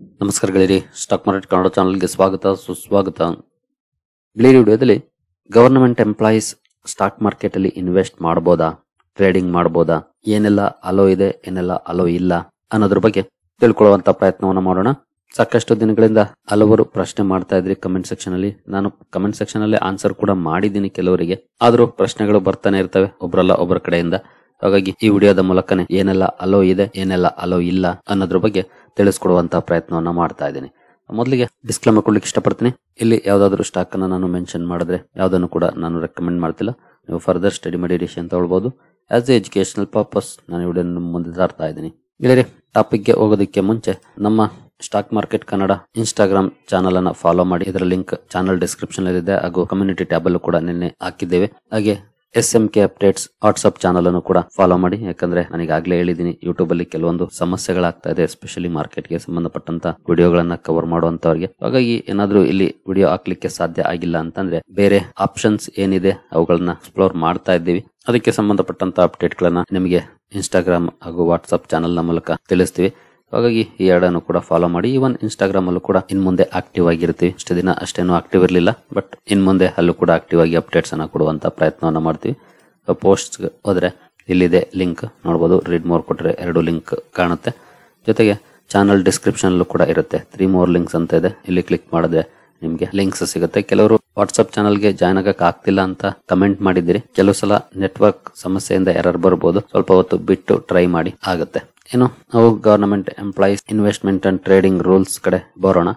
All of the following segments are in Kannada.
ನಮಸ್ಕಾರ ಗೆಳೆಯರಿ, ಸ್ಟಾಕ್ ಮಾರ್ಕೆಟ್ ಕನ್ನಡ ಚಾನಲ್ಗೆ ಸ್ವಾಗತ ಸುಸ್ವಾಗತ. ಗೆಳೆಯರಿ, ವಿಡಿಯೋದಲ್ಲಿ ಗವರ್ನಮೆಂಟ್ ಎಂಪ್ಲಾಯೀಸ್ ಸ್ಟಾಕ್ ಮಾರ್ಕೆಟ್ ಅಲ್ಲಿ ಇನ್ವೆಸ್ಟ್ ಮಾಡಬಹುದಾ, ಟ್ರೇಡಿಂಗ್ ಮಾಡಬಹುದಾ, ಏನೆಲ್ಲ ಅಲೋ ಇದೆ, ಏನೆಲ್ಲ ಅಲೋ ಇಲ್ಲ ಅನ್ನೋದ್ರ ಬಗ್ಗೆ ತಿಳ್ಕೊಳ್ಳುವಂತ ಪ್ರಯತ್ನವನ್ನ ಮಾಡೋಣ. ಸಾಕಷ್ಟು ದಿನಗಳಿಂದ ಹಲವರು ಪ್ರಶ್ನೆ ಮಾಡ್ತಾ ಇದ್ರಿ ಕಮೆಂಟ್ ಸೆಕ್ಷನ್ ಅಲ್ಲಿ. ನಾನು ಕಮೆಂಟ್ ಸೆಕ್ಷನ್ ಅಲ್ಲಿ ಆನ್ಸರ್ ಕೂಡ ಮಾಡಿದ್ದೀನಿ ಕೆಲವರಿಗೆ, ಆದ್ರೂ ಪ್ರಶ್ನೆಗಳು ಬರ್ತಾನೆ ಇರ್ತವೆ ಒಬ್ರಲ್ಲ ಒಬ್ಬರ ಕಡೆಯಿಂದ. ಹಾಗಾಗಿ ಈ ವಿಡಿಯೋದ ಮೂಲಕನೇ ಏನೆಲ್ಲ ಅಲೋ ಇದೆ, ಏನೆಲ್ಲ ಅಲೋ ಇಲ್ಲ ಅನ್ನೋದ್ರ ಬಗ್ಗೆ ತಿಳಿಸ್ಕೊಡುವಂತಹ ಪ್ರಯತ್ನವನ್ನ ಮಾಡ್ತಾ ಇದ್ದೀನಿ. ಮೊದಲಿಗೆ ಡಿಸ್ಕ್ಲೇಮರ್ ಕೊಡ್ಲಿಕ್ಕೆ ಇಷ್ಟಪಡ್ತೀನಿ. ಇಲ್ಲಿ ಯಾವ್ದಾದ್ರು ಸ್ಟಾಕ್ ಅನ್ನ ನಾನು ಮೆನ್ಷನ್ ಮಾಡಿದ್ರೆ ಯಾವ್ದನ್ನು ಕೂಡ ನಾನು ರೆಕಮೆಂಡ್ ಮಾಡ್ತಿಲ್ಲ. ನೀವು ಫರ್ದರ್ ಸ್ಟಡಿ ಮಾಡಿ ಡಿಸಿಷನ್ ತಗೊಳ್ಬಹುದು. ಆಸ್ ಎ ಎಜುಕೇಶನಲ್ ಪರ್ಪಸ್ ನಾನು ವಿಡಿಯೋ ಮುಂದೆ ತರ್ತಾ ಇದ್ದೀನಿ. ಗೆಳೆಯರೆ, ಟಾಪಿಕ್ ಗೆ ಹೋಗೋದಕ್ಕೆ ಮುಂಚೆ ನಮ್ಮ stock market Kannada Instagram channel ಅನ್ನ ಫಾಲೋ ಮಾಡಿ. ಇದರ ಲಿಂಕ್ ಚಾನಲ್ ಡಿಸ್ಕ್ರಿಪ್ಷನ್ ಅಲ್ಲಿ ಇದೆ, ಹಾಗೂ ಕಮ್ಯುನಿಟಿ ಟ್ಯಾಬ್ ಅಲ್ಲೂ ಕೂಡ ನಿನ್ನೆ ಹಾಕಿದ್ದೇವೆ. ಹಾಗೆ SMK ಅಪ್ಡೇಟ್ಸ್ ವಾಟ್ಸ್ಆಪ್ ಚಾನಲ್ ಅನ್ನು ಕೂಡ ಫಾಲೋ ಮಾಡಿ. ಯಾಕಂದ್ರೆ ನನಗಾಗ್ಲೇ ಹೇಳಿದೀನಿ, ಯೂಟ್ಯೂಬ್ ಅಲ್ಲಿ ಕೆಲವೊಂದು ಸಮಸ್ಯೆಗಳಾಗ್ತಾ ಇದೆ, ಎಸ್ಪೆಷಲಿ ಮಾರ್ಕೆಟ್ ಗೆ ಸಂಬಂಧಪಟ್ಟಂತ ವಿಡಿಯೋಗಳನ್ನ ಕವರ್ ಮಾಡುವಂತವ್ರಿಗೆ. ಹಾಗಾಗಿ ಏನಾದ್ರೂ ಇಲ್ಲಿ ವಿಡಿಯೋ ಹಾಕ್ಲಿಕ್ಕೆ ಸಾಧ್ಯ ಆಗಿಲ್ಲ ಅಂತಂದ್ರೆ ಬೇರೆ ಆಪ್ಷನ್ಸ್ ಏನಿದೆ ಅವುಗಳನ್ನ ಎಕ್ಸ್ಪ್ಲೋರ್ ಮಾಡ್ತಾ ಇದ್ದೀವಿ. ಅದಕ್ಕೆ ಸಂಬಂಧಪಟ್ಟಂತ ಅಪ್ಡೇಟ್ ಗಳನ್ನ ನಿಮಗೆ ಇನ್ಸ್ಟಾಗ್ರಾಮ್ ಹಾಗೂ ವಾಟ್ಸ್ಆಪ್ ಚಾನಲ್ ನ ಮೂಲಕ ತಿಳಿಸ್ತೀವಿ. ಹಾಗಾಗಿ ಈ ಎರಡನ್ನು ಕೂಡ ಫಾಲೋ ಮಾಡಿ. ಇವನ್ ಇನ್ಸ್ಟಾಗ್ರಾಮ್ ಅಲ್ಲೂ ಕೂಡ ಇನ್ ಮುಂದೆ ಆಕ್ಟಿವ್ ಆಗಿರ್ತೀವಿ. ಇಷ್ಟು ದಿನ ಅಷ್ಟೇನು ಆಕ್ಟಿವ್ ಇರಲಿಲ್ಲ, ಬಟ್ ಇನ್ ಮುಂದೆ ಅಲ್ಲೂ ಕೂಡ ಆಕ್ಟಿವ್ ಆಗಿ ಅಪ್ಡೇಟ್ಸ್ ಅನ್ನ ಕೊಡುವಂತ ಪ್ರಯತ್ನವನ್ನ ಮಾಡ್ತೀವಿ. ಪೋಸ್ಟ್ ಹೋದ್ರೆ ಇಲ್ಲಿದೆ ಲಿಂಕ್ ನೋಡಬಹುದು. ರೀಡ್ ಮೋರ್ ಕೊಟ್ರೆ 2 ಲಿಂಕ್ ಕಾಣುತ್ತೆ. ಜೊತೆಗೆ ಚಾನಲ್ ಡಿಸ್ಕ್ರಿಪ್ಷನ್ ಅಲ್ಲೂ ಕೂಡ ಇರುತ್ತೆ 3 more ಲಿಂಕ್ಸ್ ಅಂತ ಇದೆ. ಇಲ್ಲಿ ಕ್ಲಿಕ್ ಮಾಡಿದ್ರೆ ನಿಮ್ಗೆ ಲಿಂಕ್ಸ್ ಸಿಗುತ್ತೆ. ಕೆಲವರು ವಾಟ್ಸ್ಆಪ್ ಚಾನಲ್ಗೆ ಜಾಯ್ನ್ ಆಗಕ್ ಆಗ್ತಿಲ್ಲ ಅಂತ ಕಮೆಂಟ್ ಮಾಡಿದಿರಿ. ಕೆಲವು ಸಲ ನೆಟ್ವರ್ಕ್ ಸಮಸ್ಯೆಯಿಂದ ಎರರ್ ಬರಬಹುದು. ಸ್ವಲ್ಪ ಹೊತ್ತು ಬಿಟ್ಟು ಟ್ರೈ ಮಾಡಿ, ಆಗುತ್ತೆ. ಏನು, ನಾವು government employees investment and trading rules ಕಡೆ ಬರೋಣ.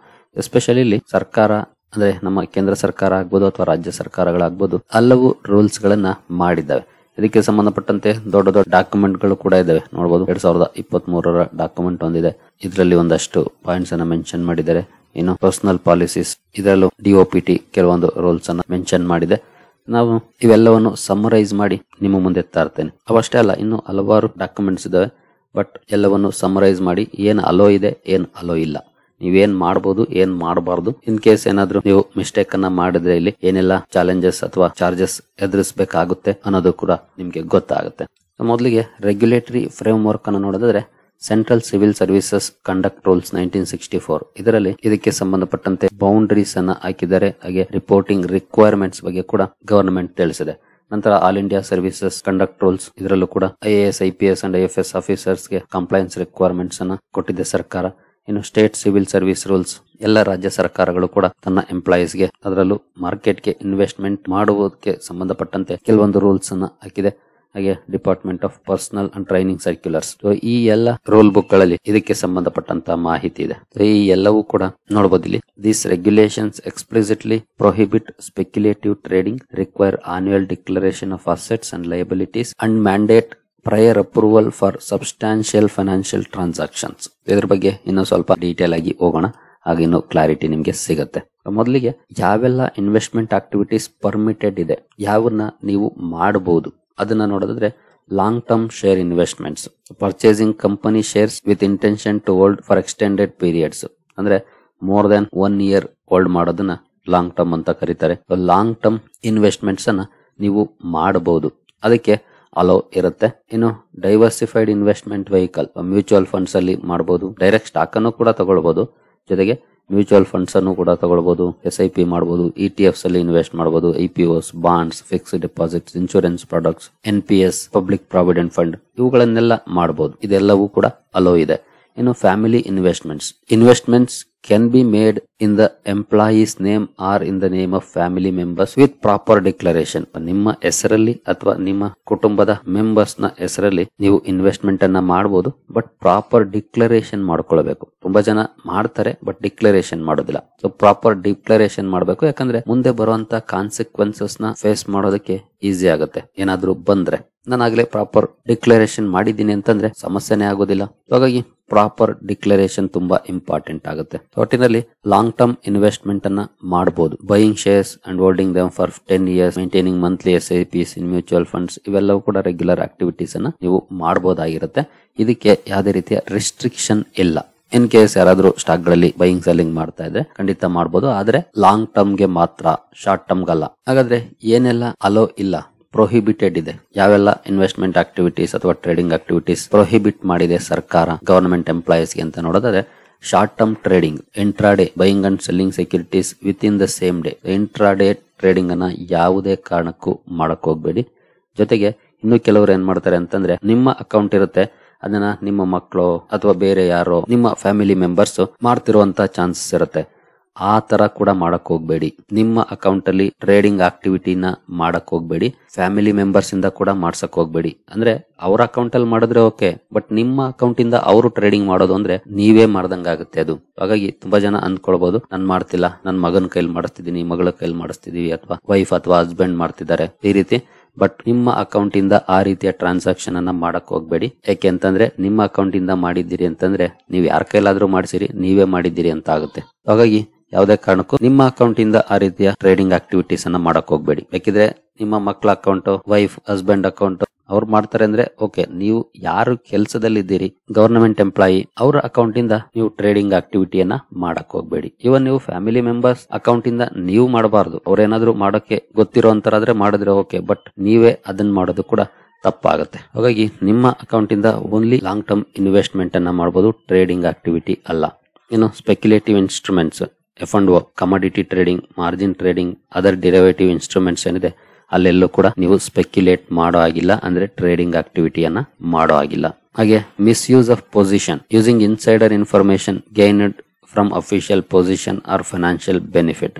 ಎಸ್ಪೆಷಲಿ ಇಲ್ಲಿ ಸರ್ಕಾರ ಅಂದ್ರೆ ನಮ್ಮ ಕೇಂದ್ರ ಸರ್ಕಾರ ಆಗ್ಬೋದು ಅಥವಾ ರಾಜ್ಯ ಸರ್ಕಾರಗಳಾಗ್ಬೋದು, ಹಲವು ರೂಲ್ಸ್ ಗಳನ್ನ ಮಾಡಿದ್ದಾವೆ. ಇದಕ್ಕೆ ಸಂಬಂಧಪಟ್ಟಂತೆ ದೊಡ್ಡ ದೊಡ್ಡ ಡಾಕ್ಯುಮೆಂಟ್ ಗಳು ಕೂಡ ಇದಾವೆ. ನೋಡಬಹುದು 2023 ಡಾಕ್ಯುಮೆಂಟ್ ಒಂದಿದೆ. ಇದರಲ್ಲಿ ಒಂದಷ್ಟು ಪಾಯಿಂಟ್ಸ್ ಅನ್ನ ಮೆನ್ಷನ್ ಮಾಡಿದ್ದಾರೆ. ಇನ್ನು ಪರ್ಸನಲ್ ಪಾಲಿಸೀಸ್, ಇದರಲ್ಲೂ DOPT ಕೆಲವೊಂದು ರೂಲ್ಸ್ ಅನ್ನ ಮೆನ್ಷನ್ ಮಾಡಿದೆ. ನಾವು ಇವೆಲ್ಲವನ್ನು ಸಮರೈಸ್ ಮಾಡಿ ನಿಮ್ಮ ಮುಂದೆ ತರ್ತೇನೆ. ಅವಷ್ಟೇ ಅಲ್ಲ, ಇನ್ನು ಹಲವಾರು ಡಾಕ್ಯುಮೆಂಟ್ಸ್ ಇದಾವೆ. ಬಟ್ ಎಲ್ಲವನ್ನು ಸಮರೈಸ್ ಮಾಡಿ ಏನ್ ಅಲೋ ಇದೆ, ಏನ್ ಅಲೋ ಇಲ್ಲ, ನೀವೇನ್ ಮಾಡಬಹುದು, ಏನ್ ಮಾಡಬಾರ್ದು, ಇನ್ ಕೇಸ್ ಏನಾದ್ರೂ ನೀವು ಮಿಸ್ಟೇಕ್ ಅನ್ನ ಮಾಡಿದ್ರೆ ಇಲ್ಲಿ ಏನೆಲ್ಲ ಚಾಲೆಂಜಸ್ ಅಥವಾ ಚಾರ್ಜಸ್ ಎದುರಿಸಬೇಕಾಗುತ್ತೆ ಅನ್ನೋದು ಕೂಡ ನಿಮ್ಗೆ ಗೊತ್ತಾಗುತ್ತೆ. ಮೊದಲಿಗೆ ರೆಗ್ಯುಲೇಟರಿ ಫ್ರೇಮ್ ವರ್ಕ್ ಅನ್ನು ನೋಡಿದ್ರೆ central civil services conduct rules 1964, ಇದರಲ್ಲಿ ಇದಕ್ಕೆ ಸಂಬಂಧಪಟ್ಟಂತೆ ಬೌಂಡರೀಸ್ ಅನ್ನ ಹಾಕಿದ್ದಾರೆ. ಹಾಗೆ ರಿಪೋರ್ಟಿಂಗ್ ರಿಕ್ವೈರ್ಮೆಂಟ್ಸ್ ಬಗ್ಗೆ ಕೂಡ ಗವರ್ನಮೆಂಟ್ ತಿಳಿಸಿದೆ. ನಂತರ all India services conduct rules, ಇದರಲ್ಲೂ ಕೂಡ IAS, IPS and IFS officers ಗೆ ಕಂಪ್ಲೈನ್ಸ್ ರಿಕ್ವೈರ್ಮೆಂಟ್ಸ್ ಅನ್ನ ಕೊಟ್ಟಿದೆ ಸರ್ಕಾರ. ಇನ್ನು ಸ್ಟೇಟ್ ಸಿವಿಲ್ ಸರ್ವಿಸ್ ರೂಲ್ಸ್, ಎಲ್ಲ ರಾಜ್ಯ ಸರ್ಕಾರಗಳು ಕೂಡ ತನ್ನ ಎಂಪ್ಲಾಯೀಸ್ ಗೆ, ಅದರಲ್ಲೂ ಮಾರ್ಕೆಟ್ ಗೆ ಇನ್ವೆಸ್ಟ್ಮೆಂಟ್ ಮಾಡುವುದಕ್ಕೆ ಸಂಬಂಧಪಟ್ಟಂತೆ ಕೆಲವೊಂದು ರೂಲ್ಸ್ ಅನ್ನ ಹಾಕಿದೆ. ಹಾಗೆ department of personal and training circulars, ಈ ಎಲ್ಲ ರೂಲ್ ಬುಕ್ ಗಳಲ್ಲಿ ಇದಕ್ಕೆ ಸಂಬಂಧಪಟ್ಟಂತ ಮಾಹಿತಿ ಇದೆ. ಈ ಎಲ್ಲವೂ ಕೂಡ ನೋಡಬಹುದು ಇಲ್ಲಿ. These regulations explicitly prohibit speculative trading, require annual declaration of assets and liabilities, and mandate prior approval for substantial financial transactions. ಇದರ ಬಗ್ಗೆ ಇನ್ನೂ ಸ್ವಲ್ಪ ಡೀಟೇಲ್ ಆಗಿ ಹೋಗೋಣ, ಹಾಗೆ ಇನ್ನೂ ಕ್ಲಾರಿಟಿ ನಿಮ್ಗೆ ಸಿಗುತ್ತೆ. ಮೊದಲಿಗೆ ಯಾವೆಲ್ಲ ಇನ್ವೆಸ್ಟ್ಮೆಂಟ್ ಆಕ್ಟಿವಿಟೀಸ್ ಪರ್ಮಿಟೆಡ್ ಇದೆ, ಯಾವನ್ನ ನೀವು ಮಾಡಬಹುದು ಅದನ್ನ ನೋಡಿದ್ರೆ, long term share investments, purchasing company shares with intention to hold for extended periods, ಅಂದ್ರೆ ಮೋರ್ ದನ್ 1 year ಹೋಲ್ಡ್ ಮಾಡೋದನ್ನ ಲಾಂಗ್ ಟರ್ಮ್ ಅಂತ ಕರೀತಾರೆ. ಲಾಂಗ್ ಟರ್ಮ್ ಇನ್ವೆಸ್ಟ್ಮೆಂಟ್ಸ್ ಅನ್ನ ನೀವು ಮಾಡಬಹುದು, ಅದಕ್ಕೆ ಅಲೋ ಇರುತ್ತೆ. ಇನ್ನು diversified investment vehicle, mutual funds ಅಲ್ಲಿ ಮಾಡಬಹುದು, ಡೈರೆಕ್ಟ್ ಸ್ಟಾಕ್ ಅನ್ನು ಕೂಡ ತಗೊಳ್ಬಹುದು, ಜೊತೆಗೆ ಮ್ಯೂಚುವಲ್ ಫಂಡ್ಸ್ ಅನ್ನು ಕೂಡ ತಗೊಳ್ಬಹುದು, SIP ಮಾಡಬಹುದು, ETFs ಅಲ್ಲಿ ಇನ್ವೆಸ್ಟ್ ಮಾಡಬಹುದು, IPOs, bonds, fixed deposits, insurance products, NPS, public provident fund, ಇವುಗಳನ್ನೆಲ್ಲ ಮಾಡಬಹುದು. ಇದೆಲ್ಲವೂ ಕೂಡ ಅಲೋ ಇದೆ. ಇನ್ನು family investments can be made in the employee's name or in the name of family members with proper declaration. ನಿಮ್ಮ ಹೆಸರಲ್ಲಿ ಅಥವಾ ನಿಮ್ಮ ಕುಟುಂಬದ ಮೆಂಬರ್ಸ್ ನ ಹೆಸರಲ್ಲಿ ನೀವು ಇನ್ವೆಸ್ಟ್ಮೆಂಟ್ ಅನ್ನ ಮಾಡಬಹುದು, ಬಟ್ ಪ್ರಾಪರ್ ಡಿಕ್ಲರೇಷನ್ ಮಾಡ್ಕೊಳ್ಬೇಕು. ತುಂಬಾ ಜನ ಮಾಡ್ತಾರೆ ಬಟ್ ಡಿಕ್ಲರೇಷನ್ ಮಾಡೋದಿಲ್ಲ. ಸೊ ಪ್ರಾಪರ್ ಡಿಕ್ಲರೇಷನ್ ಮಾಡಬೇಕು, ಯಾಕಂದ್ರೆ ಮುಂದೆ ಬರುವಂತ ಕಾನ್ಸಿಕ್ವೆನ್ಸಸ್ ನ ಫೇಸ್ ಮಾಡೋದಕ್ಕೆ ಈಸಿ ಆಗುತ್ತೆ. ಏನಾದ್ರೂ ಬಂದ್ರೆ ನಾನಾಗ್ಲೇ ಪ್ರಾಪರ್ ಡಿಕ್ಲರೇಷನ್ ಮಾಡಿದ್ದೀನಿ ಅಂತಂದ್ರೆ ಸಮಸ್ಯೆನೇ ಆಗೋದಿಲ್ಲ. ಹಾಗಾಗಿ ಪ್ರಾಪರ್ ಡಿಕ್ಲರೇಷನ್ ತುಂಬಾ ಇಂಪಾರ್ಟೆಂಟ್ ಆಗುತ್ತೆ. ಒಟ್ಟಿನಲ್ಲಿ ಲಾಂಗ್ ಟರ್ಮ್ ಇನ್ವೆಸ್ಟ್ಮೆಂಟ್ ಅನ್ನ ಮಾಡಬಹುದು. Buying shares and holding dum for 10 years, maintaining monthly SIPs in mutual funds, ಇವೆಲ್ಲವೂ ಕೂಡ ರೆಗ್ಯುಲರ್ ಆಕ್ಟಿವಿಟೀಸ್ ಅನ್ನ ನೀವು ಮಾಡಬಹುದಾಗಿರುತ್ತೆ. ಇದಕ್ಕೆ ಯಾವುದೇ ರೀತಿಯ ರಿಸ್ಟ್ರಿಕ್ಷನ್ ಇಲ್ಲ. ಇನ್ ಕೇಸ್ ಯಾರಾದ್ರೂ ಸ್ಟಾಕ್ ಗಳಲ್ಲಿ ಬೈಯಿಂಗ್ ಸೆಲ್ಲಿಂಗ್ ಮಾಡ್ತಾ ಇದ್ರೆ ಖಂಡಿತ ಮಾಡಬಹುದು, ಆದ್ರೆ ಲಾಂಗ್ ಟರ್ಮ್ ಗೆ ಮಾತ್ರ, ಶಾರ್ಟ್ ಟರ್ಮ್ ಗಲ್ಲ. ಹಾಗಾದ್ರೆ ಏನೆಲ್ಲ ಅಲೋ ಇಲ್ಲ, ಪ್ರೊಹಿಬಿಟೆಡ್ ಇದೆ, ಯಾವೆಲ್ಲ ಇನ್ವೆಸ್ಟ್ಮೆಂಟ್ ಆಕ್ಟಿವಿಟೀಸ್ ಅಥವಾ ಟ್ರೇಡಿಂಗ್ ಆಕ್ಟಿವಿಟೀಸ್ ಪ್ರೊಹಿಬಿಟ್ ಮಾಡಿದೆ ಸರ್ಕಾರ ಗವರ್ನಮೆಂಟ್ ಎಂಪ್ಲಾಯೀಸ್ ಗೆ ಅಂತ ನೋಡೋದಾದ್ರೆ, short term trading, intraday buying and selling securities with in the same day. Intraday trading ಅನ್ನ ಯಾವುದೇ ಕಾರಣಕ್ಕೂ ಮಾಡಕ್ ಹೋಗ್ಬೇಡಿ. ಜೊತೆಗೆ ಇನ್ನು ಕೆಲವರು ಏನ್ ಮಾಡ್ತಾರೆ ಅಂತಂದ್ರೆ, ನಿಮ್ಮ ಅಕೌಂಟ್ ಇರುತ್ತೆ, ಅದನ್ನ ನಿಮ್ಮ ಮಕ್ಕಳು ಅಥವಾ ಬೇರೆ ಯಾರೋ ನಿಮ್ಮ ಫ್ಯಾಮಿಲಿ ಮೆಂಬರ್ಸ್ ಮಾಡ್ತಿರುವಂತ ಚಾನ್ಸಸ್ ಇರುತ್ತೆ. ಆ ತರ ಕೂಡ ಮಾಡಕ್ ಹೋಗ್ಬೇಡಿ. ನಿಮ್ಮ ಅಕೌಂಟ್ ಅಲ್ಲಿ ಟ್ರೇಡಿಂಗ್ ಆಕ್ಟಿವಿಟಿನ ಮಾಡಕ್ ಹೋಗ್ಬೇಡಿ. ಫ್ಯಾಮಿಲಿ ಮೆಂಬರ್ಸ್ ಇಂದ ಕೂಡ ಮಾಡ್ಸಕ್ ಹೋಗ್ಬೇಡಿ. ಅಂದ್ರೆ ಅವ್ರ ಅಕೌಂಟ್ ಅಲ್ಲಿ ಮಾಡಿದ್ರೆ ಓಕೆ, ಬಟ್ ನಿಮ್ಮ ಅಕೌಂಟ್ ಇಂದ ಅವರು ಟ್ರೇಡಿಂಗ್ ಮಾಡೋದು ಅಂದ್ರೆ ನೀವೇ ಮಾಡ್ದಂಗಾಗುತ್ತೆ ಅದು. ಹಾಗಾಗಿ ತುಂಬಾ ಜನ ಅನ್ಕೊಳ್ಬಹುದು, ನಾನ್ ಮಾಡ್ತಿಲ್ಲ, ನನ್ ಮಗನ ಕೈಲಿ ಮಾಡಿಸ್ತಿದೀನಿ, ಮಗಳ ಕೈಲಿ ಮಾಡಿಸ್ತಿದೀವಿ, ಅಥವಾ ವೈಫ್ ಅಥವಾ ಹಸ್ಬೆಂಡ್ ಮಾಡ್ತಿದ್ದಾರೆ ಈ ರೀತಿ. ಬಟ್ ನಿಮ್ಮ ಅಕೌಂಟ್ ಇಂದ ಆ ರೀತಿಯ ಟ್ರಾನ್ಸಾಕ್ಷನ್ ಅನ್ನ ಮಾಡಕ್ ಹೋಗ್ಬೇಡಿ. ಯಾಕೆ ಅಂತಂದ್ರೆ ನಿಮ್ಮ ಅಕೌಂಟ್ ಇಂದ ಮಾಡಿದ್ದೀರಿ ಅಂತಂದ್ರೆ ನೀವು ಯಾರ ಕೈಲಾದ್ರೂ ಮಾಡಿಸಿರಿ, ನೀವೇ ಮಾಡಿದ್ದೀರಿ ಅಂತ ಆಗುತ್ತೆ. ಹಾಗಾಗಿ ಯಾವುದೇ ಕಾರಣಕ್ಕೂ ನಿಮ್ಮ ಅಕೌಂಟ್ ಇಂದ ಆ ರೀತಿಯ ಟ್ರೇಡಿಂಗ್ ಆಕ್ಟಿವಿಟೀಸ್ ಅನ್ನ ಮಾಡಕ್ ಹೋಗ್ಬೇಡಿ. ಬೇಕಿದ್ರೆ ನಿಮ್ಮ ಮಕ್ಕಳ ಅಕೌಂಟ್, ವೈಫ್ ಹಸ್ಬೆಂಡ್ ಅಕೌಂಟ್ ಅವ್ರು ಮಾಡ್ತಾರೆ ಅಂದ್ರೆ ಓಕೆ. ನೀವು ಯಾರು ಕೆಲಸದಲ್ಲಿದ್ದೀರಿ, ಗವರ್ನಮೆಂಟ್ ಎಂಪ್ಲಾಯಿ, ಅವರ ಅಕೌಂಟ್ ಇಂದ ನೀವು ಟ್ರೇಡಿಂಗ್ ಆಕ್ಟಿವಿಟಿಯನ್ನ ಮಾಡಕ್ ಹೋಗ್ಬೇಡಿ. ಇವನ್ ನೀವು ಫ್ಯಾಮಿಲಿ ಮೆಂಬರ್ಸ್ ಅಕೌಂಟ್ ಇಂದ ನೀವು ಮಾಡಬಾರ್ದು. ಅವ್ರೇನಾದ್ರೂ ಮಾಡೋಕೆ ಗೊತ್ತಿರೋ ಅಂತರಾದ್ರೆ ಮಾಡಿದ್ರೆ ಓಕೆ, ಬಟ್ ನೀವೇ ಅದನ್ನ ಮಾಡೋದು ಕೂಡ ತಪ್ಪಾಗುತ್ತೆ. ಹಾಗಾಗಿ ನಿಮ್ಮ ಅಕೌಂಟ್ ಇಂದ ಓನ್ಲಿ ಲಾಂಗ್ ಟರ್ಮ್ ಇನ್ವೆಸ್ಟ್ಮೆಂಟ್ ಅನ್ನ ಮಾಡಬಹುದು, ಟ್ರೇಡಿಂಗ್ ಆಕ್ಟಿವಿಟಿ ಅಲ್ಲ. ಇನ್ನು speculative instruments, F&O, commodity trading, margin trading, other derivative instruments ಏನಿದೆ ಅಲ್ಲೆಲ್ಲೂ ಕೂಡ ನೀವು ಸ್ಪೆಕ್ಯುಲೇಟ್ ಮಾಡೋ ಆಗಿಲ್ಲ, ಅಂದ್ರೆ ಟ್ರೇಡಿಂಗ್ ಆಕ್ಟಿವಿಟಿಯನ್ನ ಮಾಡೋ ಆಗಿಲ್ಲ. ಹಾಗೆ misuse of position, using insider information gained from official position or financial benefit.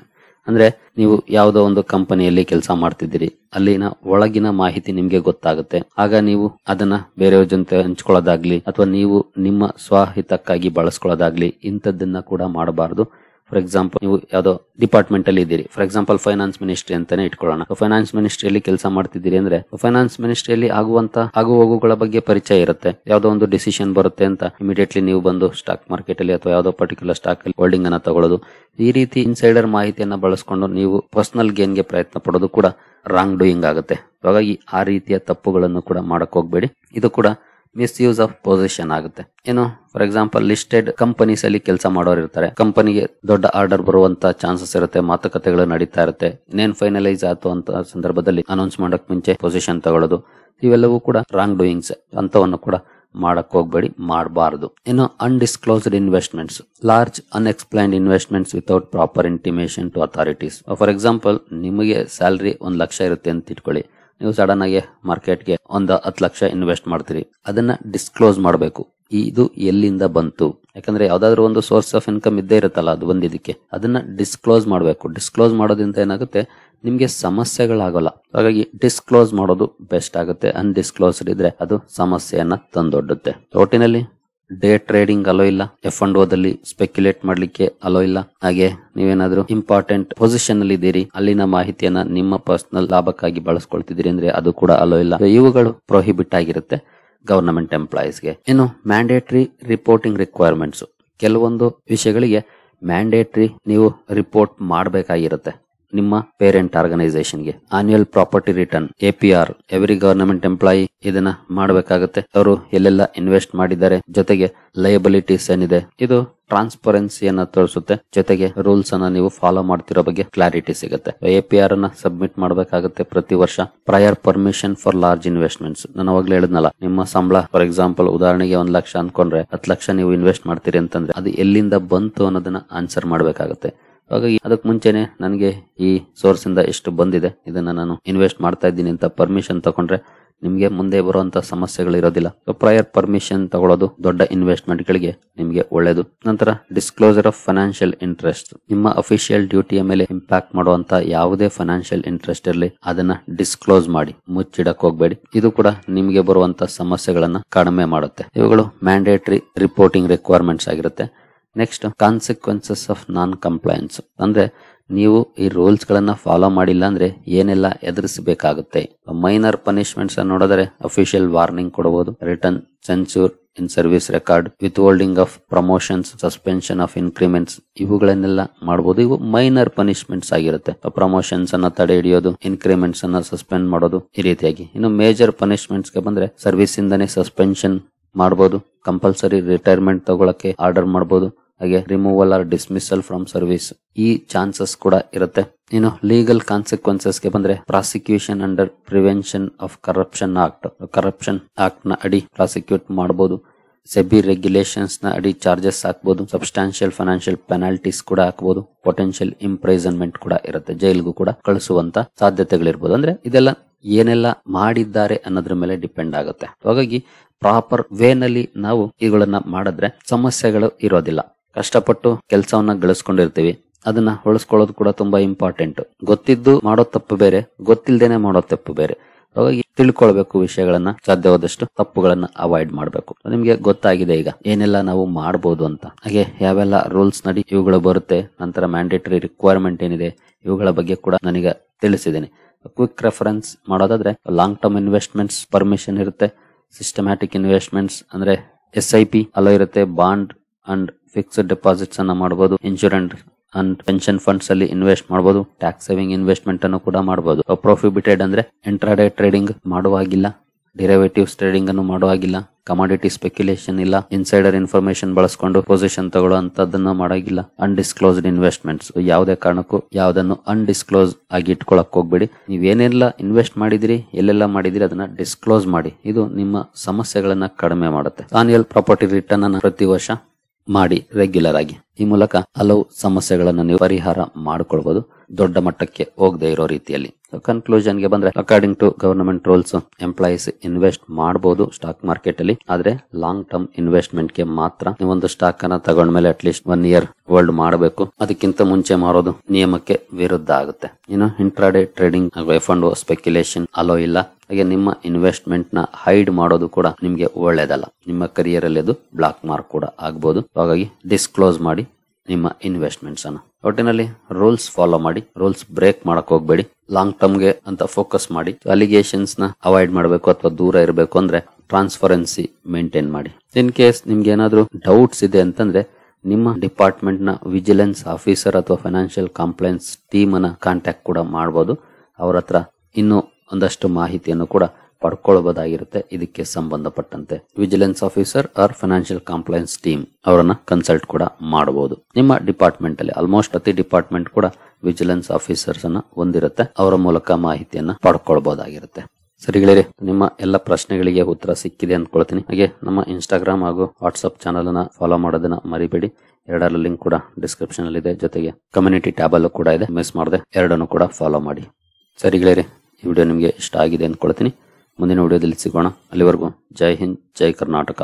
ಅಂದ್ರೆ ನೀವು ಯಾವುದೋ ಒಂದು ಕಂಪನಿಯಲ್ಲಿ ಕೆಲಸ ಮಾಡ್ತಿದ್ದೀರಿ, ಅಲ್ಲಿನ ಒಳಗಿನ ಮಾಹಿತಿ ನಿಮ್ಗೆ ಗೊತ್ತಾಗುತ್ತೆ. ಆಗ ನೀವು ಅದನ್ನ ಬೇರೆಯವ್ರ ಜೊತೆ ಹಂಚ್ಕೊಳ್ಳೋದಾಗ್ಲಿ ಅಥವಾ ನೀವು ನಿಮ್ಮ ಸ್ವಹಿತಕ್ಕಾಗಿ ಬಳಸ್ಕೊಳ್ಳೋದಾಗ್ಲಿ ಇಂಥದ್ದನ್ನ ಕೂಡ ಮಾಡಬಾರದು. ಫಾರ್ ಎಕ್ಸಾಂಪಲ್, ನೀವು ಯಾವ್ದೋ ಡಿಪಾರ್ಟ್ಮೆಂಟ್ ಅಲ್ಲಿ ಇದ್ದೀರಿ, ಫಾರ್ ಎಕ್ಸಾಂಪಲ್ ಫೈನಾನ್ಸ್ ಮಿನಿಸ್ಟ್ರಿ ಅಂತಾನೆ ಇಟ್ಕೊಳ್ಳೋಣ. ಫೈನಾನ್ಸ್ ಮಿನಿಸ್ಟ್ರಿಯಲ್ಲಿ ಕೆಲಸ ಮಾಡ್ತಿದ್ದೀರಿ ಅಂದ್ರೆ ಫೈನಾನ್ಸ್ ಮಿನಿಸ್ಟ್ರಿಯಲ್ಲಿ ಆಗುವಂತ ಆಗು ಹೋಗುಗಳ ಬಗ್ಗೆ ಪರಿಚಯ ಇರುತ್ತೆ. ಯಾವ್ದೋ ಒಂದು ಡಿಸಿಷನ್ ಬರುತ್ತೆ ಅಂತ ಇಮಿಡಿಯೇಟ್ಲಿ ನೀವು ಬಂದು ಸ್ಟಾಕ್ ಮಾರ್ಕೆಟ್ ಅಲ್ಲಿ ಅಥವಾ ಯಾವ್ದೋ ಪರ್ಟಿಕ್ಯುಲರ್ ಸ್ಟಾಕ್ ಅಲ್ಲಿ ಹೋಲ್ಡಿಂಗ್ ಅನ್ನ ತಗೊಳ್ಳೋದು, ಈ ರೀತಿ ಇನ್ಸೈಡರ್ ಮಾಹಿತಿಯನ್ನ ಬಳಸ್ಕೊಂಡು ನೀವು ಪರ್ಸನಲ್ ಗೇನ್ ಗೆ ಪ್ರಯತ್ನ ಪಡೋದು ಕೂಡ ರಾಂಗ್ ಡೂಯಿಂಗ್ ಆಗುತ್ತೆ. ಹಾಗಾಗಿ ಆ ರೀತಿಯ ತಪ್ಪುಗಳನ್ನು ಕೂಡ ಮಾಡಕ್ ಹೋಗ್ಬೇಡಿ. ಇದು ಕೂಡ ಮಿಸ್ಯೂಸ್ ಆಫ್ ಪೊಸಿಷನ್ ಆಗುತ್ತೆ. ಏನು, ಫಾರ್ ಎಕ್ಸಾಂಪಲ್ ಲಿಸ್ಟೆಡ್ ಕಂಪನೀಸ್ ಅಲ್ಲಿ ಕೆಲಸ ಮಾಡೋರು ಇರ್ತಾರೆ, ಕಂಪನಿಗೆ ದೊಡ್ಡ ಆರ್ಡರ್ ಬರುವಂತ ಚಾನ್ಸಸ್ ಇರುತ್ತೆ, ಮಾತುಕತೆಗಳು ನಡೀತಾ ಇರುತ್ತೆ. ಇನ್ನೇನ್ ಫೈನಲೈಸ್ ಆಯ್ತು ಅಂತ ಸಂದರ್ಭದಲ್ಲಿ ಅನೌನ್ಸ್ ಮಾಡಕ್ ಮುಂಚೆ ಪೊಸಿಷನ್ ತಗೊಳ್ಳೋದು, ಇವೆಲ್ಲವೂ ಕೂಡ ರಾಂಗ್ ಡೂಯಿಂಗ್ಸ್. ಅಂತವನ್ನು ಕೂಡ ಮಾಡಕ್ ಹೋಗ್ಬೇಡಿ, ಮಾಡಬಾರದು. ಇನ್ನು undisclosed investments, large unexplained investments without proper intimation to authorities. For example, ನಿಮಗೆ ಸ್ಯಾಲರಿ 1 ಲಕ್ಷ ಇರುತ್ತೆ ಅಂತ ಇಟ್ಕೊಳ್ಳಿ, ನೀವು ಸಡನ್ ಆಗಿ ಮಾರ್ಕೆಟ್ಗೆ 10 ಲಕ್ಷ ಇನ್ವೆಸ್ಟ್ ಮಾಡ್ತೀರಿ. ಅದನ್ನ ಡಿಸ್ಕ್ಲೋಸ್ ಮಾಡಬೇಕು, ಇದು ಎಲ್ಲಿಂದ ಬಂತು. ಯಾಕಂದ್ರೆ ಯಾವ್ದಾದ್ರು ಒಂದು ಸೋರ್ಸ್ ಆಫ್ ಇನ್ಕಮ್ ಇದ್ದೇ ಇರುತ್ತಲ್ಲ, ಅದು ಬಂದಿದ್ದಕ್ಕೆ ಅದನ್ನ ಡಿಸ್ಕ್ಲೋಸ್ ಮಾಡಬೇಕು. ಡಿಸ್ಕ್ಲೋಸ್ ಮಾಡೋದ್ರಿಂದ ಏನಾಗುತ್ತೆ, ನಿಮ್ಗೆ ಸಮಸ್ಯೆಗಳಾಗಲ್ಲ. ಹಾಗಾಗಿ ಡಿಸ್ಕ್ಲೋಸ್ ಮಾಡೋದು ಬೆಸ್ಟ್ ಆಗುತ್ತೆ. ಅನ್ಡಿಸ್ಕ್ಲೋಸ್ಡ್ ಇದ್ರೆ ಅದು ಸಮಸ್ಯೆಯನ್ನ ತಂದೊಡ್ಡುತ್ತೆ. ಒಟ್ಟಿನಲ್ಲಿ ಡೇ ಟ್ರೇಡಿಂಗ್ ಅಲೋ ಇಲ್ಲ, F&O ದಲ್ಲಿ ಸ್ಪೆಕ್ಯುಲೇಟ್ ಮಾಡ್ಲಿಕ್ಕೆ ಅಲೋ ಇಲ್ಲ. ಹಾಗೆ ನೀವೇನಾದ್ರೂ ಇಂಪಾರ್ಟೆಂಟ್ ಪೊಸಿಷನ್ ಅಲ್ಲಿ ಇದ್ದೀರಿ, ಅಲ್ಲಿನ ಮಾಹಿತಿಯನ್ನ ನಿಮ್ಮ ಪರ್ಸನಲ್ ಲಾಭಕ್ಕಾಗಿ ಬಳಸ್ಕೊಳ್ತಿದ್ದೀರಿ ಅಂದ್ರೆ ಅದು ಕೂಡ ಅಲೋ ಇಲ್ಲ. ಇವುಗಳು ಪ್ರೊಹಿಬಿಟ್ ಆಗಿರುತ್ತೆ ಗವರ್ನಮೆಂಟ್ ಎಂಪ್ಲಾಯೀಸ್ಗೆ. ಇನ್ನು ಮ್ಯಾಂಡೇಟರಿ ರಿಪೋರ್ಟಿಂಗ್ ರಿಕ್ವೈರ್ಮೆಂಟ್ಸ್, ಕೆಲವೊಂದು ವಿಷಯಗಳಿಗೆ ಮ್ಯಾಂಡೇಟರಿ ನೀವು ರಿಪೋರ್ಟ್ ಮಾಡಬೇಕಾಗಿರುತ್ತೆ ನಿಮ್ಮ ಪೇರೆಂಟ್ ಆರ್ಗನೈಸೇಷನ್ಗೆ. Annual property return APR, every government employee ಇದನ್ನ ಮಾಡಬೇಕಾಗುತ್ತೆ. ಅವರು ಎಲ್ಲೆಲ್ಲ ಇನ್ವೆಸ್ಟ್ ಮಾಡಿದ್ದಾರೆ, ಜೊತೆಗೆ ಲಯಬಿಲಿಟೀಸ್ ಏನಿದೆ, ಇದು ಟ್ರಾನ್ಸ್ಪರೆನ್ಸಿಯನ್ನ ತೋರಿಸುತ್ತೆ. ಜೊತೆಗೆ ರೂಲ್ಸ್ ಅನ್ನ ನೀವು ಫಾಲೋ ಮಾಡ್ತಿರೋ ಬಗ್ಗೆ ಕ್ಲಾರಿಟಿ ಸಿಗುತ್ತೆ. APR ಅನ್ನ ಸಬ್ಮಿಟ್ ಮಾಡಬೇಕಾಗುತ್ತೆ ಪ್ರತಿ ವರ್ಷ. Prior permission for large investments, ನಾನು ಅವಾಗ್ಲೇ ಹೇಳಿದ್ನಲ್ಲ, ನಿಮ್ಮ ಸಂಬಳ ಫಾರ್ ಎಕ್ಸಾಂಪಲ್ ಉದಾಹರಣೆಗೆ 1 ಲಕ್ಷ ಅನ್ಕೊಂಡ್ರೆ 10 ಲಕ್ಷ ನೀವು ಇನ್ವೆಸ್ಟ್ ಮಾಡ್ತೀರಿ ಅಂತಂದ್ರೆ ಅದು ಎಲ್ಲಿಂದ ಬಂತು ಅನ್ನೋದನ್ನ ಆನ್ಸರ್ ಮಾಡಬೇಕಾಗುತ್ತೆ. ಹಾಗಾಗಿ ಅದಕ್ಕೆ ಮುಂಚೆನೆ ನನಗೆ ಈ ಸೋರ್ಸ್ ಇಂದ ಎಷ್ಟು ಬಂದಿದೆ, ಇದನ್ನ ನಾನು ಇನ್ವೆಸ್ಟ್ ಮಾಡ್ತಾ ಇದ್ದೀನಿ ಅಂತ ಪರ್ಮಿಷನ್ ತಗೊಂಡ್ರೆ ನಿಮ್ಗೆ ಮುಂದೆ ಬರುವಂತ ಸಮಸ್ಯೆಗಳು ಇರೋದಿಲ್ಲ. ಪ್ರಯರ್ ಪರ್ಮಿಷನ್ ತಗೊಳ್ಳೋದು ದೊಡ್ಡ ಇನ್ವೆಸ್ಟ್ಮೆಂಟ್ ಗಳಿಗೆ ನಿಮ್ಗೆ ಒಳ್ಳೇದು. ನಂತರ ಡಿಸ್ಕ್ಲೋಸರ್ ಆಫ್ ಫೈನಾನ್ಷಿಯಲ್ ಇಂಟ್ರೆಸ್ಟ್, ನಿಮ್ಮ ಅಫಿಷಿಯಲ್ ಡ್ಯೂಟಿಯ ಮೇಲೆ ಇಂಪ್ಯಾಕ್ಟ್ ಮಾಡುವಂತ ಯಾವುದೇ ಫೈನಾನ್ಷಿಯಲ್ ಇಂಟ್ರೆಸ್ಟ್ ಇರಲಿ ಅದನ್ನ ಡಿಸ್ಕ್ಲೋಸ್ ಮಾಡಿ, ಮುಚ್ಚಿಡಕ್ ಹೋಗ್ಬೇಡಿ. ಇದು ಕೂಡ ನಿಮ್ಗೆ ಬರುವಂತ ಸಮಸ್ಯೆಗಳನ್ನ ಕಡಿಮೆ ಮಾಡುತ್ತೆ. ಇವುಗಳು ಮ್ಯಾಂಡೇಟರಿ ರಿಪೋರ್ಟಿಂಗ್ ರಿಕ್ವೈರ್ಮೆಂಟ್ಸ್ ಆಗಿರುತ್ತೆ. Next, consequences of non compliance, ಅಂದ್ರೆ ನೀವು ಈ ರೂಲ್ಸ್ ಗಳನ್ನ ಫಾಲೋ ಮಾಡಿಲ್ಲ ಅಂದ್ರೆ ಏನೆಲ್ಲ ಎದುರಿಸಬೇಕಾಗುತ್ತೆ. ಮೈನರ್ ಪನಿಷ್ಮೆಂಟ್ಸ್ ಅನ್ನು ನೋಡಿದ್ರೆ ಅಫಿಷಿಯಲ್ ವಾರ್ನಿಂಗ್ ಕೊಡಬಹುದು, return censure in service record, withholding of promotions, suspension of increments, ಇವುಗಳನ್ನೆಲ್ಲ ಮಾಡಬಹುದು. ಇವು ಮೈನರ್ ಪನಿಷ್ಮೆಂಟ್ಸ್ ಆಗಿರುತ್ತೆ. ಪ್ರಮೋಷನ್ಸ್ ಅನ್ನ ತಡೆ ಹಿಡಿಯೋದು, ಇನ್ಕ್ರಿಮೆಂಟ್ಸ್ ಅನ್ನ ಸಸ್ಪೆಂಡ್ ಮಾಡೋದು, ಈ ರೀತಿಯಾಗಿ. ಇನ್ನು ಮೇಜರ್ ಪನಿಷ್ಮೆಂಟ್ಸ್ ಗೆ ಬಂದ್ರೆ ಸರ್ವಿಸ್ ಇಂದಾನೆ ಸಸ್ಪೆನ್ಷನ್ ಮಾಡಬಹುದು, ಕಂಪಲ್ಸರಿ ರಿಟೈರ್ಮೆಂಟ್ ತಗೊಳಕ್ಕೆ ಆರ್ಡರ್ ಮಾಡಬಹುದು, ಹಾಗೆ removal or dismissal from service, ಈ ಚಾನ್ಸಸ್ ಕೂಡ ಇರುತ್ತೆ. ಇನ್ನು ಲೀಗಲ್ ಕಾನ್ಸಿಕ್ವೆನ್ಸಸ್ ಗೆ ಬಂದ್ರೆ prosecution under prevention of corruption act, corruption act ನ ಅಡಿ ಪ್ರಾಸಿಕ್ಯೂಟ್ ಮಾಡಬಹುದು. ಸೆಬಿ ರೆಗ್ಯುಲೇಷನ್ಸ್ ನ ಅಡಿ ಚಾರ್ಜಸ್ ಹಾಕಬಹುದು, ಸಬ್ಸ್ಟಾನ್ಷಿಯಲ್ ಫೈನಾನ್ಷಿಯಲ್ ಪೆನಾಲ್ಟೀಸ್ ಕೂಡ ಹಾಕಬಹುದು, ಪೊಟೆನ್ಷಿಯಲ್ ಇಂಪ್ರೈಸನ್ಮೆಂಟ್ ಕೂಡ ಇರುತ್ತೆ, ಜೈಲ್ಗೂ ಕೂಡ ಕಳಿಸುವಂತ ಸಾಧ್ಯತೆಗಳಿರ್ಬೋದು. ಅಂದ್ರೆ ಇದೆಲ್ಲ ಏನೆಲ್ಲ ಮಾಡಿದ್ದಾರೆ ಅನ್ನೋದ್ರ ಮೇಲೆ ಡಿಪೆಂಡ್ ಆಗುತ್ತೆ. ಹಾಗಾಗಿ ಪ್ರಾಪರ್ ವೇನಲ್ಲಿ ನಾವು ಇವುಗಳನ್ನ ಮಾಡಿದ್ರೆ ಸಮಸ್ಯೆಗಳು ಇರೋದಿಲ್ಲ. ಕಷ್ಟಪಟ್ಟು ಕೆಲಸವನ್ನ ಗಳಿಸ್ಕೊಂಡಿರ್ತೀವಿ, ಅದನ್ನ ಉಳಿಸ್ಕೊಳ್ಳೋದು ಕೂಡ ತುಂಬಾ ಇಂಪಾರ್ಟೆಂಟ್. ಗೊತ್ತಿದ್ದು ಮಾಡೋ ತಪ್ಪು ಬೇರೆ, ಗೊತ್ತಿಲ್ದೇನೆ ಮಾಡೋ ತಪ್ಪು ಬೇರೆ. ಹಾಗಾಗಿ ತಿಳ್ಕೊಳ್ಬೇಕು ವಿಷಯಗಳನ್ನ, ಸಾಧ್ಯವಾದಷ್ಟು ತಪ್ಪುಗಳನ್ನ ಅವಾಯ್ಡ್ ಮಾಡಬೇಕು. ನಿಮ್ಗೆ ಗೊತ್ತಾಗಿದೆ ಈಗ ಏನೆಲ್ಲ ನಾವು ಮಾಡಬಹುದು ಅಂತ. ಹಾಗೆ ಯಾವೆಲ್ಲ ರೂಲ್ಸ್ ನಡಿ ಇವುಗಳು ಬರುತ್ತೆ, ನಂತರ ಮ್ಯಾಂಡೇಟರಿ ರಿಕ್ವೈರ್ಮೆಂಟ್ ಏನಿದೆ ಇವುಗಳ ಬಗ್ಗೆ ಕೂಡ ನನಗೆ ತಿಳಿಸಿದ್ದೀನಿ. ಕ್ವಿಕ್ ರೆಫರೆನ್ಸ್ ಮಾಡೋದಾದ್ರೆ ಲಾಂಗ್ ಟರ್ಮ್ ಇನ್ವೆಸ್ಟ್ಮೆಂಟ್ಸ್ ಪರ್ಮಿಷನ್ ಇರುತ್ತೆ, ಸಿಸ್ಟಮ್ಯಾಟಿಕ್ ಇನ್ವೆಸ್ಟ್ಮೆಂಟ್ಸ್ ಅಂದ್ರೆ SIP ಅಲ್ಲೋ ಇರುತ್ತೆ, ಬಾಂಡ್ ಅಂಡ್ ಫಿಕ್ಸ್ಡ್ ಡೆಪಾಸಿಟ್ಸ್ ಅನ್ನ ಮಾಡಬಹುದು, ಇನ್ಶೂರೆನ್ಸ್ ಅಂಡ್ ಪೆನ್ಷನ್ ಫಂಡ್ಸ್ ಅಲ್ಲಿ ಇನ್ವೆಸ್ಟ್ ಮಾಡಬಹುದು, ಟ್ಯಾಕ್ಸ್ ಸೇವಿಂಗ್ ಇನ್ವೆಸ್ಟ್ಮೆಂಟ್ ಅನ್ನು ಕೂಡ ಮಾಡಬಹುದು. ಪ್ರೊಹಿಬಿಟೆಡ್ ಅಂದ್ರೆ ಇಂಟ್ರಾಡೇ ಟ್ರೇಡಿಂಗ್ ಮಾಡುವಾಗಿಲ್ಲ, ಡಿರೈವೇಟಿವ್ಸ್ ಟ್ರೇಡಿಂಗ್ ಅನ್ನು ಮಾಡುವಾಗಿಲ್ಲ, ಕಮಾಡಿಟಿ ಸ್ಪೆಕ್ಯುಲೇಷನ್ ಇಲ್ಲ, ಇನ್ಸೈಡರ್ ಇನ್ಫಾರ್ಮೇಶನ್ ಬಳಸ್ಕೊಂಡು ಪೊಸಿಷನ್ ತಗೊಳ್ಳುವಂತದನ್ನ ಮಾಡಾಗಿಲ್ಲ. ಅನ್ಡಿಸ್ಕ್ಲೋಸ್ಡ್ ಇನ್ವೆಸ್ಟ್ಮೆಂಟ್ಸ್ ಯಾವುದೇ ಕಾರಣಕ್ಕೂ ಯಾವುದನ್ನು ಅನ್ಡಿಸ್ಕ್ಲೋಸ್ ಆಗಿ ಇಟ್ಕೊಳಕ್ ಹೋಗ್ಬೇಡಿ. ನೀವೇನೆಲ್ಲ ಇನ್ವೆಸ್ಟ್ ಮಾಡಿದಿರಿ, ಎಲ್ಲೆಲ್ಲ ಮಾಡಿದಿರಿ ಅದನ್ನ ಡಿಸ್ಕ್ಲೋಸ್ ಮಾಡಿ. ಇದು ನಿಮ್ಮ ಸಮಸ್ಯೆಗಳನ್ನ ಕಡಿಮೆ ಮಾಡುತ್ತೆ. ಆನ್ಯುಯಲ್ ಪ್ರಾಪರ್ಟಿ ರಿಟರ್ನ್ ಅನ್ನ ಪ್ರತಿ ವರ್ಷ ಮಾಡಿ ರೆಗ್ಯುಲರ್ ಆಗಿ. ಈ ಮೂಲಕ ಹಲವು ಸಮಸ್ಯೆಗಳನ್ನು ನೀವು ಪರಿಹಾರ ಮಾಡಿಕೊಳ್ಬಹುದು, ದೊಡ್ಡ ಮಟ್ಟಕ್ಕೆ ಹೋಗದೆ ಇರೋ ರೀತಿಯಲ್ಲಿ. ಕನ್ಕ್ಲೂಷನ್ ಗೆ ಬಂದ್ರೆ, according to government rules employees invest ಮಾಡಬಹುದು ಸ್ಟಾಕ್ ಮಾರ್ಕೆಟ್ ಅಲ್ಲಿ, ಆದ್ರೆ ಲಾಂಗ್ ಟರ್ಮ್ ಇನ್ವೆಸ್ಟ್ಮೆಂಟ್ ಗೆ ಮಾತ್ರ. ನೀವೊಂದು ಸ್ಟಾಕ್ ಅನ್ನ ತಗೊಂಡ್ಮೇಲೆ ಅಟ್ಲೀಸ್ಟ್ 1 year ಹೋಲ್ಡ್ ಮಾಡಬೇಕು. ಅದಕ್ಕಿಂತ ಮುಂಚೆ ಮಾರೋದು ನಿಯಮಕ್ಕೆ ವಿರುದ್ಧ ಆಗುತ್ತೆ. ಇನ್ನು ಇಂಟ್ರಾಡೇ ಟ್ರೇಡಿಂಗ್ ಎಫ್&ಓ ಸ್ಪೆಕ್ಯುಲೇಷನ್ ಅಲೋ ಇಲ್ಲ. ಹಾಗೆ ನಿಮ್ಮ ಇನ್ವೆಸ್ಟ್ಮೆಂಟ್ ನ ಹೈಡ್ ಮಾಡೋದು ಕೂಡ ನಿಮ್ಗೆ ಒಳ್ಳೇದಲ್ಲ. ನಿಮ್ಮ ಕರಿಯರ್ ಅಲ್ಲಿ ಅದು ಬ್ಲಾಕ್ ಮಾರ್ಕ್ ಕೂಡ ಆಗ್ಬಹುದು. ಹಾಗಾಗಿ ಡಿಸ್ಕ್ಲೋಸ್ ಮಾಡಿ ನಿಮ್ಮ ಇನ್ವೆಸ್ಟ್ಮೆಂಟ್ಸ್ ಅನ್ನು. ಒಟ್ಟಿನಲ್ಲಿ ರೂಲ್ಸ್ ಫಾಲೋ ಮಾಡಿ, ರೂಲ್ಸ್ ಬ್ರೇಕ್ ಮಾಡಕ್ ಹೋಗ್ಬೇಡಿ. ಲಾಂಗ್ ಟರ್ಮ್ ಗೆ ಅಂತ ಫೋಕಸ್ ಮಾಡಿ. ಅಲಿಗೇಷನ್ಸ್ ನ ಅವಾಯ್ಡ್ ಮಾಡಬೇಕು ಅಥವಾ ದೂರ ಇರಬೇಕು ಅಂದ್ರೆ ಟ್ರಾನ್ಸ್ಪರೆನ್ಸಿ ಮೇಂಟೈನ್ ಮಾಡಿ. ಇನ್ ಕೇಸ್ ನಿಮ್ಗೆ ಏನಾದ್ರೂ ಡೌಟ್ಸ್ ಇದೆ ಅಂತಂದ್ರೆ ನಿಮ್ಮ ಡಿಪಾರ್ಟ್ಮೆಂಟ್ ನ ವಿಜಿಲೆನ್ಸ್ ಆಫೀಸರ್ ಅಥವಾ ಫೈನಾನ್ಷಿಯಲ್ ಕಂಪ್ಲೈನ್ಸ್ ಟೀಮ್ ಅನ್ನ ಕಾಂಟ್ಯಾಕ್ಟ್ ಕೂಡ ಮಾಡಬಹುದು. ಅವ್ರ ಹತ್ರ ಇನ್ನೂ ಒಂದಷ್ಟು ಮಾಹಿತಿಯನ್ನು ಕೂಡ ಪಡ್ಕೊಳ್ಬಹುದಾಗಿರುತ್ತೆ. ಇದಕ್ಕೆ ಸಂಬಂಧಪಟ್ಟಂತೆ vigilance officer or financial compliance team ಅವರನ್ನ ಕನ್ಸಲ್ಟ್ ಕೂಡ ಮಾಡಬಹುದು. ನಿಮ್ಮ ಡಿಪಾರ್ಟ್ಮೆಂಟ್ ಅಲ್ಲಿ ಆಲ್ಮೋಸ್ಟ್ ಪ್ರತಿ ಡಿಪಾರ್ಟ್ಮೆಂಟ್ ಕೂಡ ವಿಜಿಲೆನ್ಸ್ ಆಫೀಸರ್ಸ್ ಅನ್ನ ಹೊಂದಿರುತ್ತೆ. ಅವರ ಮೂಲಕ ಮಾಹಿತಿಯನ್ನ ಪಡ್ಕೊಳ್ಬಹುದಾಗಿರುತ್ತೆ. ಸರಿಗಳಿರಿ, ನಿಮ್ಮ ಎಲ್ಲ ಪ್ರಶ್ನೆಗಳಿಗೆ ಉತ್ತರ ಸಿಕ್ಕಿದೆ ಅಂದ್ಕೊಳ್ತೀನಿ. ಹಾಗೆ ನಮ್ಮ ಇನ್ಸ್ಟಾಗ್ರಾಮ್ ಹಾಗೂ ವಾಟ್ಸ್ಆಪ್ ಚಾನಲ್ ಅನ್ನ ಫಾಲೋ ಮಾಡೋದನ್ನ ಮರಿಬೇಡಿ. ಎರಡರ ಲಿಂಕ್ ಕೂಡ ಡಿಸ್ಕ್ರಿಪ್ಷನ್ ಅಲ್ಲಿ ಇದೆ, ಜೊತೆಗೆ ಕಮ್ಯುನಿಟಿ ಟ್ಯಾಬ್ ಅಲ್ಲೂ ಕೂಡ ಇದೆ. ಮಿಸ್ ಮಾಡದೆ ಎರಡನ್ನು ಕೂಡ ಫಾಲೋ ಮಾಡಿ. ಸರಿಗಳಿರಿ, ಈ ವಿಡಿಯೋ ನಿಮಗೆ ಇಷ್ಟ ಆಗಿದೆ ಅಂದ್ಕೊಳ್ತೀನಿ. ಮುಂದಿನ ವಿಡಿಯೋದಲ್ಲಿ ಸಿಗೋಣ. ಅಲ್ಲಿವರೆಗೂ ಜೈ ಹಿಂದ್, ಜೈ ಕರ್ನಾಟಕ.